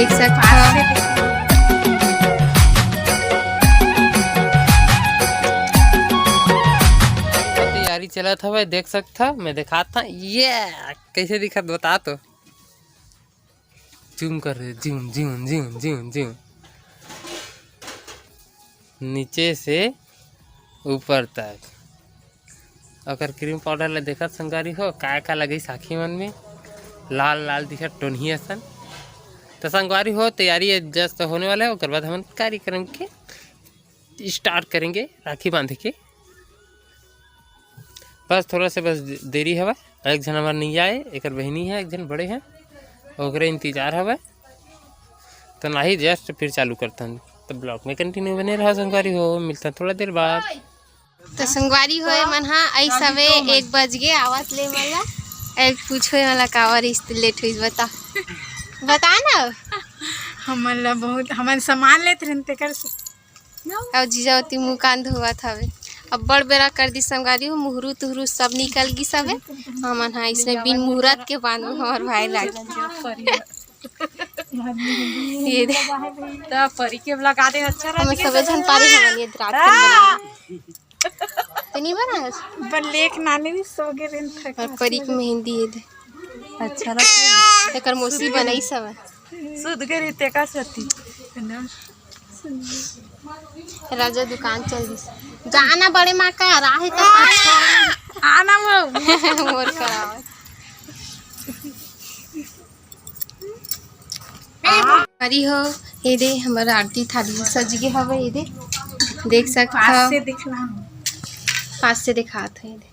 देख सकते हो। तैयारी चला था भाई, देख सकता मैं दिखा था ये कैसे दिखा बता तो। जूम कर रहे, zoom zoom zoom zoom zoom, नीचे से ऊपर तक। अगर क्रीम पाउडर ला देखत संगारी हो का लगी साखी मन में लाल लाल दिखत टोनही असन। तो संगवारी हो तैयारी जस्ट होने वाला है, उसके बाद हम कार्यक्रम के स्टार्ट करेंगे राखी बांध के। बस थोड़ा से बस देरी हवा, एक जन हमार नहीं आए, एक बहनी है, एक जन बड़े हैं, ओकरे इंतजार हवा। तो ना ही जस्ट फिर चालू करता हूँ, तो ब्लॉग में कंटिन्यू बने रहा संगवारी हो। मिलता है थोड़ा देर बाद। तो संगवारी हो मन हाँ ऐसवे 1 बज गए आवाज ले वाला एक पूछो वाला कावर इस लेट हुई बता ना। हमला बहुत हमन सामान लेते रहते कर और जीजावती मुँह कान धोआ था। अब बड़ बेरा कर दी संगवारी हो, मुहरू तुहरू सब निकल गई सब है। हमन हाँ इसमें बिन मुहूर्त के बांध हमार भाई राखी ये दे तो परी के लगा दे अच्छा हम सब जन पारी हमन ये रात के बना तो नहीं बना पर लेख नानी भी सो गए रेन थक और परी की मेहंदी ये दे अच्छा रख एकर मोसी बनाई सब सुध गए ते का सती राजा दुकान चल दी जाना बड़े माँ का राह तो आना वो मोर करावत हरी हो। ये दे हमारा आरती थाली सज गए हवे। ये दे देख सकते पास हो, से दिखला पास से दिखात है। ये दे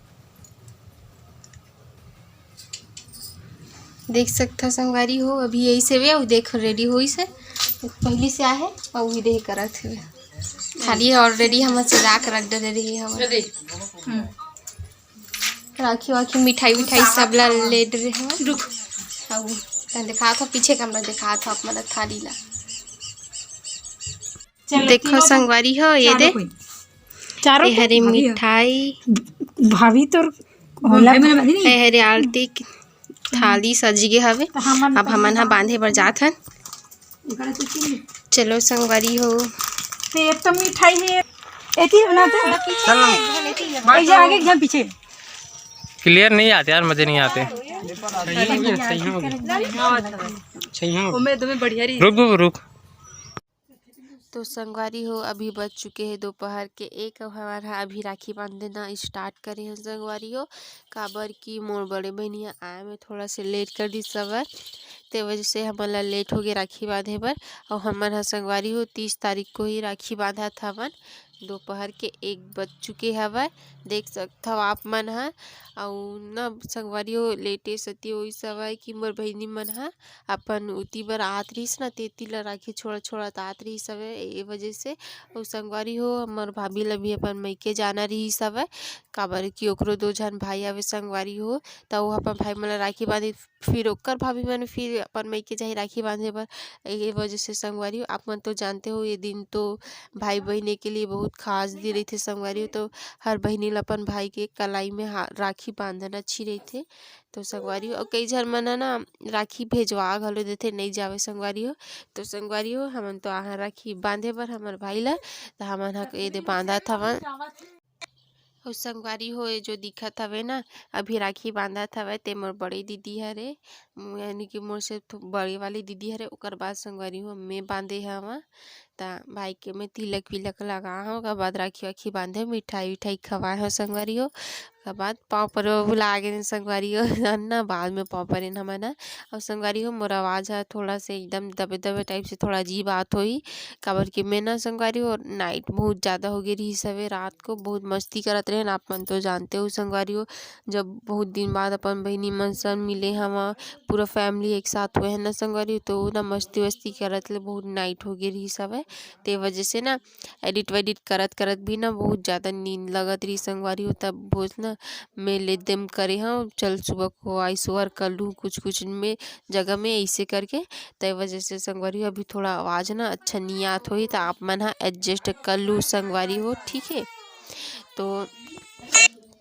देख सकते हो संगवारी हो। अभी यही से वे देख रेडी हुई से पहली से आए और वही देख करत है खाली ऑलरेडी हम सजा कर रख दे रही है। हम राखी वाखी मिठाई विठाई सब ला ले रहे हैं। रुक दिखा था पीछे कमरा दिखा था अपना थाली ला। देखो संगवारी हो ये दे चारों हरे मिठाई भाभी तो होला हरे आरती की थाली सज गए हवे। अब हमन हा बांधे बर जात हन। चलो संगवारी हो। ये तो मिठाई है एती बनाते चल आगे एकदम पीछे क्लियर नहीं आते यार, मजे नहीं आते। रुक रुक। तो संगवारी हो अभी बज चुके हैं दोपहर के 1। अब हमारा अभी राखी बांधना स्टार्ट करे हैं संगवारी हो। काबर की मोर बड़े बहनिया आए में थोड़ा से लेट कर दी सबर, ते वजह से हमारा लेट हो गया राखी बांधे पर। और हमारा संगवारी हो 30 तारीख को ही राखी बांधा था मन। दोपहर के 1 बज चुके हवा, देख सकते हो आप मन हा। और न संगवारी हो लेटे सती वही सवाई कि मोर बहनी मन हा अपन उती बर आत रहीस न तेती ला राखी छोड़ा छोड़ा आत रही सब ये वजह से। और संगवारी हो हमार भाभी ला भी अपन मैके जाना रही सब काबर कि ओकरो 2 जन भाई आवे संगवारी हो। तो वो अपन भाई मन राखी बांधे, फिर ओकर भाभी मन फिर अपन मैके जाही राखी बांधे बर। ये वजह से संगवारी हो आप मन तो जानते हो ये दिन तो भाई बहने के लिए बहुत खास दिन रही थे संगवारी हो। तो हर बहनी ला अपन भाई के कलाई में राखी बांधना अच्छी रही थे। तो संगवारी हो और कई झन मन ना राखी भेजवा घलो देते नहीं जावे संगवारी हो। तो संगवारी हो हमन तो आहा राखी बांधे बर हमार भाई ला तो हमन हा ये दे बांधा था। और संगवारी हो जो दिखत हवे ना अभी राखी बांधत हवे ते मोर बड़ी दीदी हरे, यानी कि मोर से बड़ी वाली दीदी हरे। ओकर बाद संगवारी हो मैं बांधे हवा ता भाई के मैं तिलक विलक लगा हो। ओकर बाद राखी वाखी बांधे मिठाई विठाई खवाए हो संगवारी हो। ओकर बाद पाँव पर बुला गए संगवारी हो ना बाद में पाँव पर हमन। और संगवारी हो मोर आवाज़ है थोड़ा से एकदम दबे दबे टाइप से थोड़ा अजीब बात हुई काबर कि मैं ना संगवारी हो नाइट बहुत ज़्यादा हो गई रही सवे रात को बहुत मस्ती करत रहे। आप मन तो जानते हो संगवारी हो जब बहुत दिन बाद अपन बहनी मन सन मिले हम पूरा फैमिली एक साथ हुए हैं ना संगवारी हो। तो ना मस्ती वस्ती करत ले बहुत नाइट हो गई रही सब ते वजह से ना एडिट वेडिट करत करत भी ना बहुत ज़्यादा नींद लगत रही संगवारी हो। तब बहुत ना मैं ले दम करे हाँ चल सुबह को आई सुअर कर लूँ कुछ कुछ में जगह में ऐसे करके। ते वजह से संगवारी हो अभी थोड़ा आवाज़ ना अच्छा नहीं आत हुई तो आप मन हाँ एडजस्ट कर लूँ संगवारी हो ठीक है। तो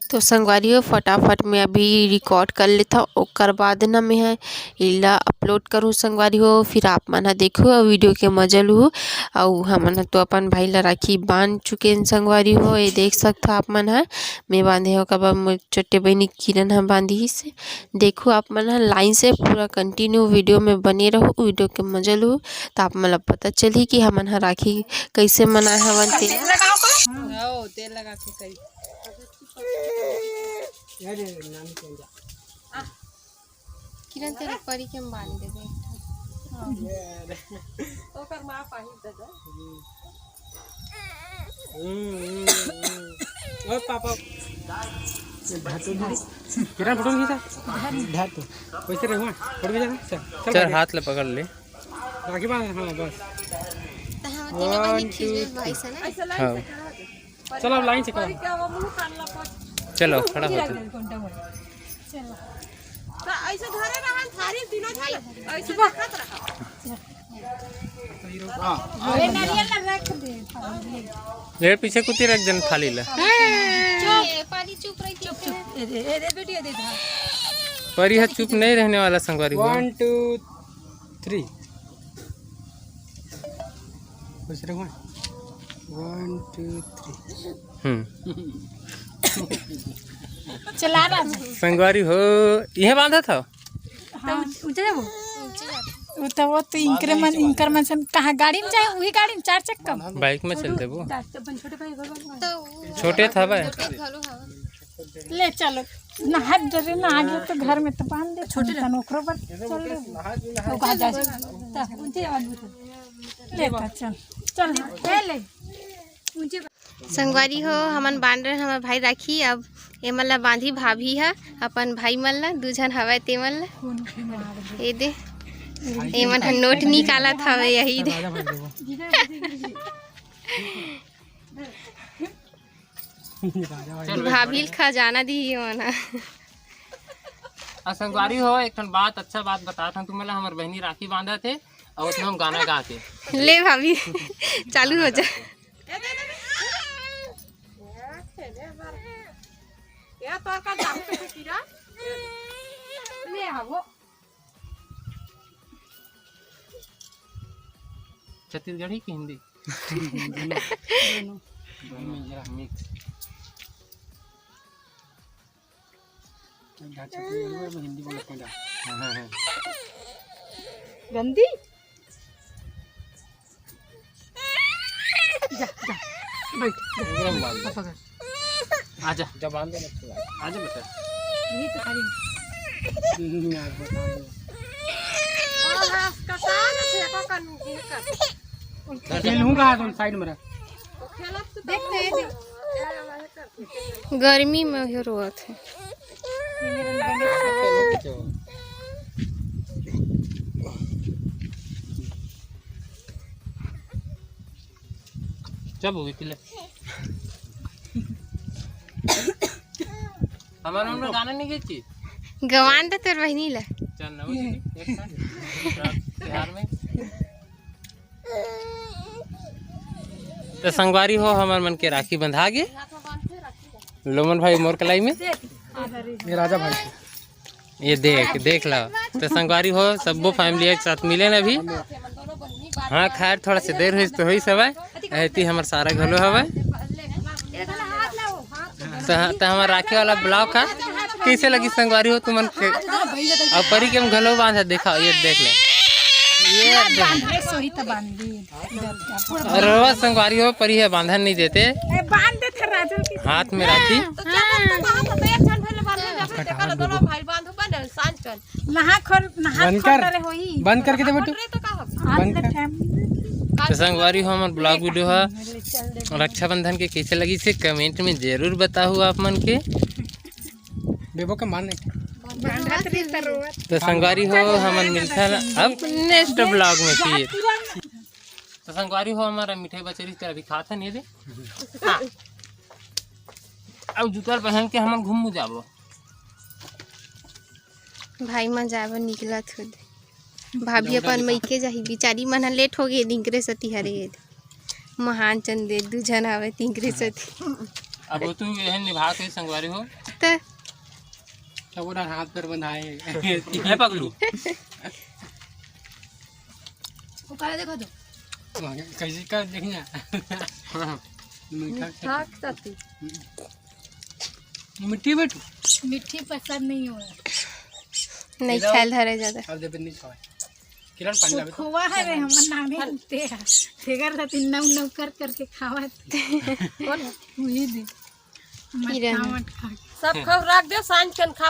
तो संगवारियों फटाफट में अभी रिकॉर्ड कर लेता ओकर बाद न मैं इला अपलोड करूँ संगवारियों। फिर आप मन देखो और वीडियो के मजा लू। और हमन तो अपन भाई ला राखी बांध चुके हैं संगवारियों। ये देख सकते आप मन है मैं बांधे हो कब मोर छोटे बहनी किरण हम बांधी से। देखो आप मन लाइन से पूरा कंटिन्यू वीडियो में बने रहो, वीडियो के मजा लू तो आप मन पता चली कि हमन राखी कैसे मनाए हवन तेल लगा के किरण तेरे परी के हम बांध देबे ओकर मां पाही दादा ओ पापा किरण फोटो खींचा धातु कैसे रहूं फोटो खींचा चल हाथ ले पकड़ ले राखी बांध। हां बस तीनों बहनी खींचबे भाई से ना। हां चलो अब लाइन से करो, चलो खड़ा हो चलो तो ऐसे धरे रहन थारी तीनों चल ऐसे देखत रहा। अरे नारियल रख दे ले पीछे कुत्ती रख देन थाली ले। चुप पानी चुप रही चुप ए वीडियो दे दा परी है चुप नहीं रहने वाला संगवारी। 1 2 3 कुछ रखो 1 2 3 चला रहा संगवारी हो यह बांधा था। हां ऊंचे जाबो वो तो इंक्रीमेंट से कहां गाड़ी में जाए वही गाड़ी में 4 चक्का बाइक में चलते वो छोटे भाई घर तो छोटे था भाई ले चलो नहा जरे ना आगे तो घर में तो बांध दे छोटे नौकरों पर चल रे तो कहां जा ऊंचे ले चल चल ले ऊंचे संगवारी हो हमन बांध रहे हमार भाई राखी। अब ए मन ला बांधी भाभी है अपन भाई मन ला दूजन हवा ते मन ला ए दे ए मन नोट निकाला था यही दे भाभी खजाना दी मना। संगवारी हो एक बात अच्छा बात बता था तुम हमारे बहनी राखी बांधा थे और उसमें हम गाना गा के ले भाभी चालू हो जा या तोर का दाम पे कीरा ले आवो छत्तीसगढ़ी की हिंदी दोनों मिक्स हिंदी बोल गंदी जा बैठ आजा जब बांध देना आजा बेटा ये तो खाली खेलूंगा तुम साइड में रख देखते गर्मी में हो रोत है। जब हुई थी हमारे हमने गाना नहीं गई गवान तो तेरे बहनी ला चल ना बिहार में तो संगवारी हो हमारे मन के राखी बंधा गे लोमन भाई मोर कलाई में ये राजा भाई ये देख लो। तो संगवारी हो सबो फैमिली एक साथ मिले ना अभी। हाँ खैर थोड़ा से देर हुई तो हुई सब ऐती हमार सारा घलो हवा तो हमारा राखी वाला ब्लॉग है कैसे लगी संगवारी हो तुमन के और परी के हम घलो बांधा देखा ये देख ले ये सोही तो बांध दी और रोज संगवारी हो परी है बांधन नहीं देते बांध दे थे राजू की हाथ में राखी बंद करके दे बेटू बंद कर। तो संगवारी हो हमारे ब्लॉग वीडियो है रक्षाबंधन के कैसे लगी से कमेंट में जरूर बताओ आप मन के बेबो के मारने। तो संगवारी हो हमारे मिलता है अब नेक्स्ट ब्लॉग में फिर। तो संगवारी हो हमारा मिठाई बचरी का अभी खाता नहीं दे हाँ। अब जूतर पहन के हम घूम जाबो भाई मन जाबो निकला खुद भाभी अपन मईके जाही बिचारी मन लेट हो गए दिंकरे सती हरे महान चंद दे दू जन आवे तिंकरे सती अब तू यह निभा के संगवारी हो तो सबोरा हाथ पर बंधाए है पगलू वो कहा देखो तो कैसे कर देखना मीठा मिट्टी बेटू मिट्टी पसंद नहीं हो नहीं खायल धरे ज्यादा अब दे नहीं खाए किरण पानी लावे खोवा है रे हमर नामे उते है फेगर रहती नव नव करके खावा वही दे किरण मट खा सब खा रख दे सांझ के खा